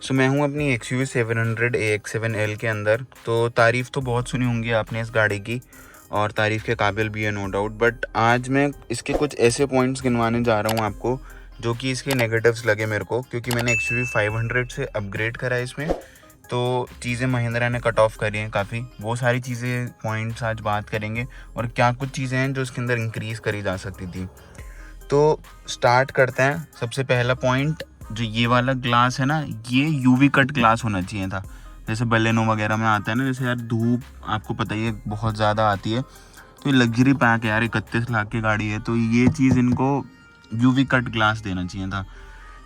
सो मैं हूँ अपनी XUV 700 AX7L के अंदर। तो तारीफ़ तो बहुत सुनी होंगी आपने इस गाड़ी की, और तारीफ़ के काबिल भी है नो डाउट। बट आज मैं इसके कुछ ऐसे पॉइंट्स गिनवाने जा रहा हूँ आपको जो कि इसके नेगेटिव्स लगे मेरे को, क्योंकि मैंने XUV 500 से अपग्रेड करा है इसमें। तो चीज़ें महिंद्रा ने कट ऑफ करी हैं काफ़ी, वो सारी चीज़ें पॉइंट्स आज बात करेंगे, और क्या कुछ चीज़ें हैं जो इसके अंदर इंक्रीज़ करी जा सकती थी। तो स्टार्ट करते हैं। सबसे पहला पॉइंट, जो ये वाला ग्लास है ना, ये यूवी कट ग्लास होना चाहिए था। जैसे बलेनो वगैरह में आता है ना, जैसे यार धूप आपको पता ही है बहुत ज़्यादा आती है, तो ये लग्जरी पैक है यार, 31 लाख की गाड़ी है, तो ये चीज़ इनको यूवी कट ग्लास देना चाहिए था,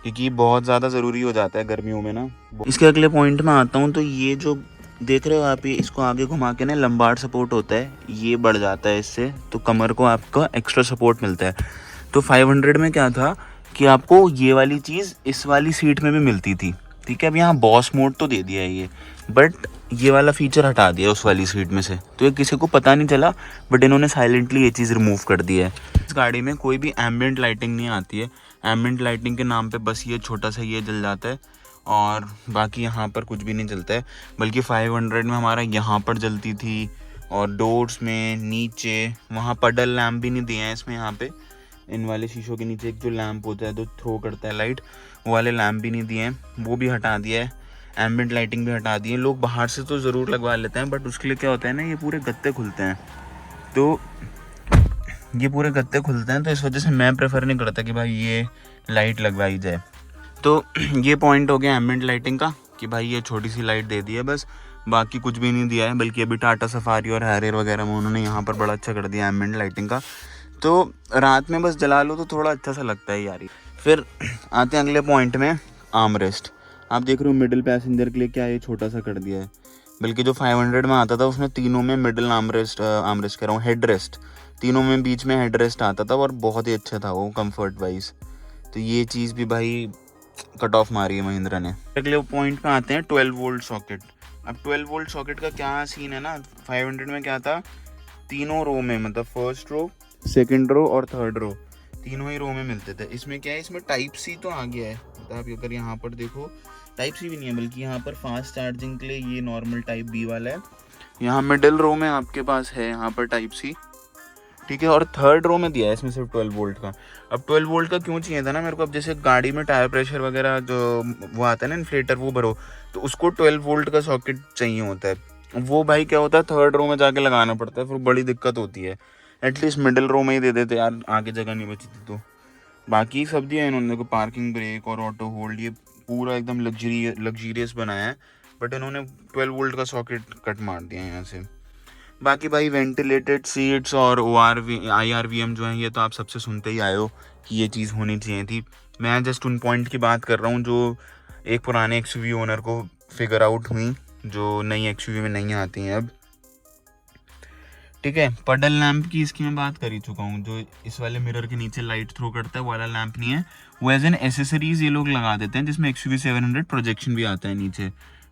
क्योंकि ये बहुत ज़्यादा ज़रूरी हो जाता है गर्मियों में ना। इसके अगले पॉइंट में आता हूँ, तो ये जो देख रहे हो आप, ये इसको आगे घुमा के ना लंबार सपोर्ट होता है, ये बढ़ जाता है इससे, तो कमर को आपका एक्स्ट्रा सपोर्ट मिलता है। तो 500 में क्या था कि आपको ये वाली चीज़ इस वाली सीट में भी मिलती थी, ठीक है। अब यहाँ बॉस मोड तो दे दिया है ये, बट ये वाला फीचर हटा दिया उस वाली सीट में से, तो ये किसी को पता नहीं चला, बट इन्होंने साइलेंटली ये चीज़ रिमूव कर दी है। इस गाड़ी में कोई भी एम्बिएंट लाइटिंग नहीं आती है। एम्बिएंट लाइटिंग के नाम पे बस ये छोटा सा ये जल जाता है, और बाकी यहाँ पर कुछ भी नहीं जलता है। बल्कि 500 में हमारा यहाँ पर जलती थी, और डोर्स में नीचे वहाँ पडल लैम्प भी नहीं दिए हैं इसमें। यहाँ पे इन वाले शीशों के नीचे एक जो लैंप होता है, जो थ्रो करता है लाइट, वो वाले लैंप भी नहीं दिए हैं, वो भी हटा दिया है। एम्बिएंट लाइटिंग भी हटा दी है। लोग बाहर से तो ज़रूर लगवा लेते हैं, बट उसके लिए क्या होता है ना, ये पूरे गत्ते खुलते हैं, तो ये पूरे गत्ते खुलते हैं, तो इस वजह से मैं प्रेफर नहीं करता कि भाई ये लाइट लगवाई जाए। तो ये पॉइंट हो गया एम्बिएंट लाइटिंग का, कि भाई ये छोटी सी लाइट दे दी है बस, बाकी कुछ भी नहीं दिया है। बल्कि अभी टाटा सफारी और हैरियर वगैरह में उन्होंने यहाँ पर बड़ा अच्छा कर दिया एम्बिएंट लाइटिंग का, तो रात में बस जला लो तो थोड़ा अच्छा सा लगता है यार। फिर आते हैं अगले पॉइंट में, आर्म रेस्ट। आप देख रहे हो मिडिल पैसेंजर के लिए क्या ये छोटा सा कर दिया है। बल्कि जो 500 में आता था उसमें तीनों में मिडिल आर्म रेस्ट कह रहा हूँ, हेड रेस्ट, तीनों में बीच में हेड रेस्ट आता था, और बहुत ही अच्छा था वो कंफर्ट वाइज। तो ये चीज़ भी भाई कट ऑफ मारी है महिंद्रा ने। अगले पॉइंट पे आते हैं 12 वोल्ट सॉकेट। अब 12 वोल्ट सॉकेट का क्या सीन है ना, 500 में क्या था, तीनों रो में, मतलब फर्स्ट रो, सेकंड रो और थर्ड रो, तीनों ही रो में मिलते थे। इसमें क्या है, इसमें टाइप सी तो आ गया है, मतलब आप अगर यहाँ पर देखो टाइप सी भी नहीं है, बल्कि यहाँ पर फास्ट चार्जिंग के लिए ये नॉर्मल टाइप बी वाला है। यहाँ मिडिल रो में आपके पास है यहाँ पर टाइप सी, ठीक है, और थर्ड रो में दिया है इसमें सिर्फ 12 वोल्ट का। अब 12 वोल्ट का क्यों चाहिए था ना मेरे को, अब जैसे गाड़ी में टायर प्रेशर वगैरह जो वो आता है ना इन्फ्लेटर, वो भरो, तो उसको 12 वोल्ट का सॉकेट चाहिए होता है। वो भाई क्या होता है, थर्ड रो में जाके लगाना पड़ता है, फिर बड़ी दिक्कत होती है। एटलीस्ट मिडिल रो में ही दे देते यार, आगे जगह नहीं बची थी तो। बाकी सब दिया इन्होंने को, पार्किंग ब्रेक और ऑटो होल्ड, ये पूरा एकदम लग्जरियस बनाया है, बट इन्होंने 12 वोल्ट का सॉकेट कट मार दिया यहाँ से। बाकी भाई वेंटिलेटेड सीट्स और IRVM जो है, ये तो आप सबसे सुनते ही आए हो कि ये चीज़ होनी चाहिए थी। मैं जस्ट उन पॉइंट की बात कर रहा हूँ जो एक पुराने XUV ओनर को फिगर आउट हुई, जो नई XUV में नहीं आती हैं अब, ठीक है। पडल लैंप की इसकी मैं बात कर ही चुका हूँ, जो इस वाले मिरर के नीचे लाइट थ्रो करता है, वो वाला लैंप नहीं है, वो एज एन एसेसरीज ये लोग लगा देते हैं, जिसमें XUV 700 प्रोजेक्शन भी आता है नीचे,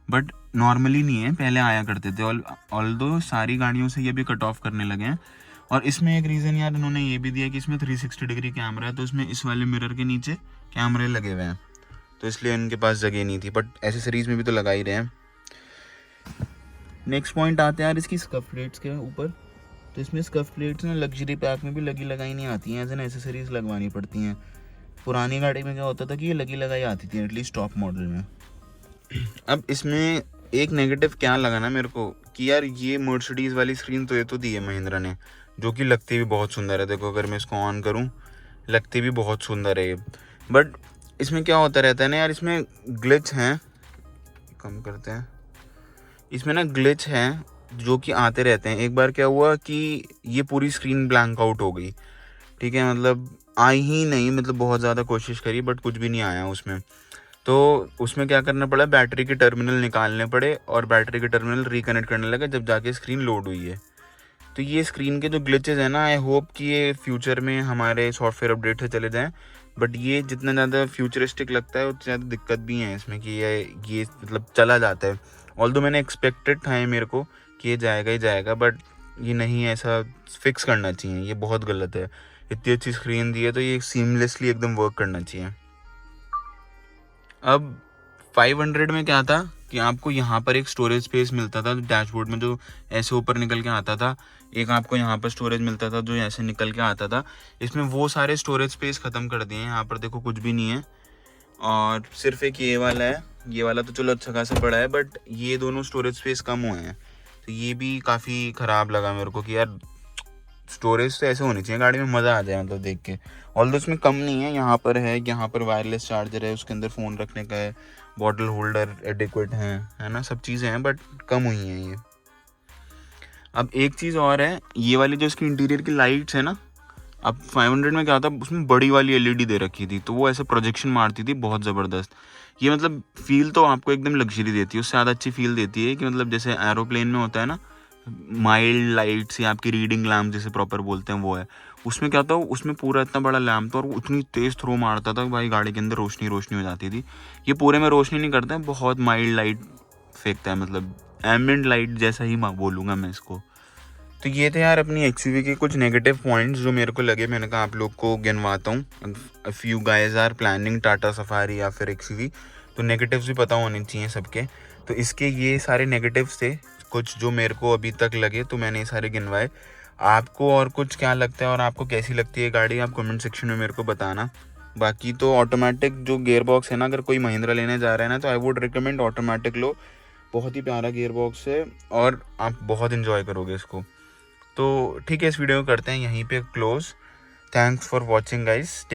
बट नॉर्मली नहीं है, पहले आया करते थे। ऑल्दो सारी गाड़ियों से ये भी कट ऑफ करने लगे हैं। और इसमें एक रीज़न यार इन्होंने ये भी दिया कि इसमें 360 डिग्री कैमरा है, तो इसमें इस वाले मिरर के नीचे कैमरे लगे हुए हैं, तो इसलिए इनके पास जगह नहीं थी, बट एसेसरीज में भी तो लगा ही रहे हैं। नेक्स्ट पॉइंट आते हैं यार इसकी स्कफ प्लेट्स के ऊपर। तो इसमें स्कफ प्लेट्स ना लग्जरी पैक में भी लगी लगाई नहीं आती हैं, एज एन एसेसरीज लगवानी पड़ती हैं। पुरानी गाड़ी में क्या होता था कि ये लगी लगाई आती थी, एटलीस्ट टॉप मॉडल में। अब इसमें एक नेगेटिव क्या लगा ना मेरे को, कि यार ये मर्सिडीज़ वाली स्क्रीन तो ये तो दी है महिंद्रा ने, जो कि लगती भी बहुत सुंदर है। देखो अगर मैं इसको ऑन करूं, लगती भी बहुत सुंदर है ये, बट इसमें क्या होता रहता है ना यार, इसमें ग्लिच हैं, कम करते हैं, इसमें ना ग्लिच हैं जो कि आते रहते हैं। एक बार क्या हुआ कि ये पूरी स्क्रीन ब्लैंक आउट हो गई, ठीक है, मतलब आई ही नहीं, मतलब बहुत ज़्यादा कोशिश करी बट कुछ भी नहीं आया उसमें। तो उसमें क्या करना पड़ा, बैटरी के टर्मिनल निकालने पड़े, और बैटरी के टर्मिनल रिकनेक्ट करने लगे, जब जाके स्क्रीन लोड हुई है। तो ये स्क्रीन के जो ग्लिचेस हैं ना, आई होप कि ये फ्यूचर में हमारे सॉफ्टवेयर अपडेट से चले जाएं, बट ये जितना ज़्यादा फ्यूचरिस्टिक लगता है उतनी ज़्यादा दिक्कत भी है इसमें, कि ये मतलब चला जाता है। ऑल्दो मैंने एक्सपेक्टेड था मेरे को कि ये जाएगा ही जाएगा, बट ये नहीं, ऐसा फिक्स करना चाहिए, ये बहुत गलत है। इतनी अच्छी स्क्रीन दी है तो ये सीमलेसली एकदम वर्क करना चाहिए। अब 500 में क्या था कि आपको यहाँ पर एक स्टोरेज स्पेस मिलता था डैशबोर्ड में, जो ऐसे ऊपर निकल के आता था। एक आपको यहाँ पर स्टोरेज मिलता था जो ऐसे निकल के आता था। इसमें वो सारे स्टोरेज स्पेस ख़त्म कर दिए हैं। यहाँ पर देखो कुछ भी नहीं है, और सिर्फ एक ये वाला है। ये वाला तो चलो अच्छा खासा बड़ा है, बट ये दोनों स्टोरेज स्पेस कम हुए हैं, तो ये भी काफ़ी ख़राब लगा मेरे को कि यार स्टोरेज तो ऐसे होनी चाहिए गाड़ी में, मज़ा आ जाए मतलब देख के। ऑल्दो इसमें कम नहीं है, यहाँ पर है, यहाँ पर वायरलेस चार्जर है, उसके अंदर फ़ोन रखने का है, बॉटल होल्डर एडिक्वेट है ना, सब चीज़ें हैं, बट कम हुई हैं ये। अब एक चीज़ और है, ये वाली जो इसकी इंटीरियर की लाइट्स है ना, अब 500 में क्या था, उसमें बड़ी वाली एलईडी दे रखी थी, तो वो ऐसे प्रोजेक्शन मारती थी बहुत ज़बरदस्त। ये मतलब फील तो आपको एकदम लग्जरी देती है, उससे ज़्यादा अच्छी फील देती है कि मतलब जैसे एरोप्लेन में होता है ना, माइल्ड लाइट्स या आपकी रीडिंग लैम्प जिसे प्रॉपर बोलते हैं वो है। उसमें क्या था, उसमें पूरा इतना बड़ा लैम्प था और उतनी तेज़ थ्रो मारता था कि भाई गाड़ी के अंदर रोशनी रोशनी हो जाती थी। ये पूरे में रोशनी नहीं करता है, बहुत माइल्ड लाइट फेंकता है, मतलब एम्बिएंट लाइट जैसा ही बोलूँगा मैं इसको। तो ये थे यार अपनी एक्सयूवी के कुछ नेगेटिव पॉइंट्स जो मेरे को लगे, मैंने कहा आप लोग को गिनवाता हूँ। If you guys are planning Tata safari या फिर एक्सयूवी, तो नेगेटिव्स भी पता होने चाहिए सबके। तो इसके ये सारे नेगेटिव्स थे कुछ जो मेरे को अभी तक लगे, तो मैंने ये सारे गिनवाए। आपको और कुछ क्या लगता है और आपको कैसी लगती है गाड़ी, आप कमेंट सेक्शन में मेरे को बताना। बाकी तो ऑटोमेटिक जो गियर बॉक्स है ना, अगर कोई महिंद्रा लेने जा रहा है ना, तो आई वुड रिकमेंड ऑटोमेटिक लो। बहुत ही प्यारा गियर बॉक्स है और आप बहुत इन्जॉय करोगे इसको। तो ठीक है, इस वीडियो को करते हैं यहीं पे close. Thanks for watching guys.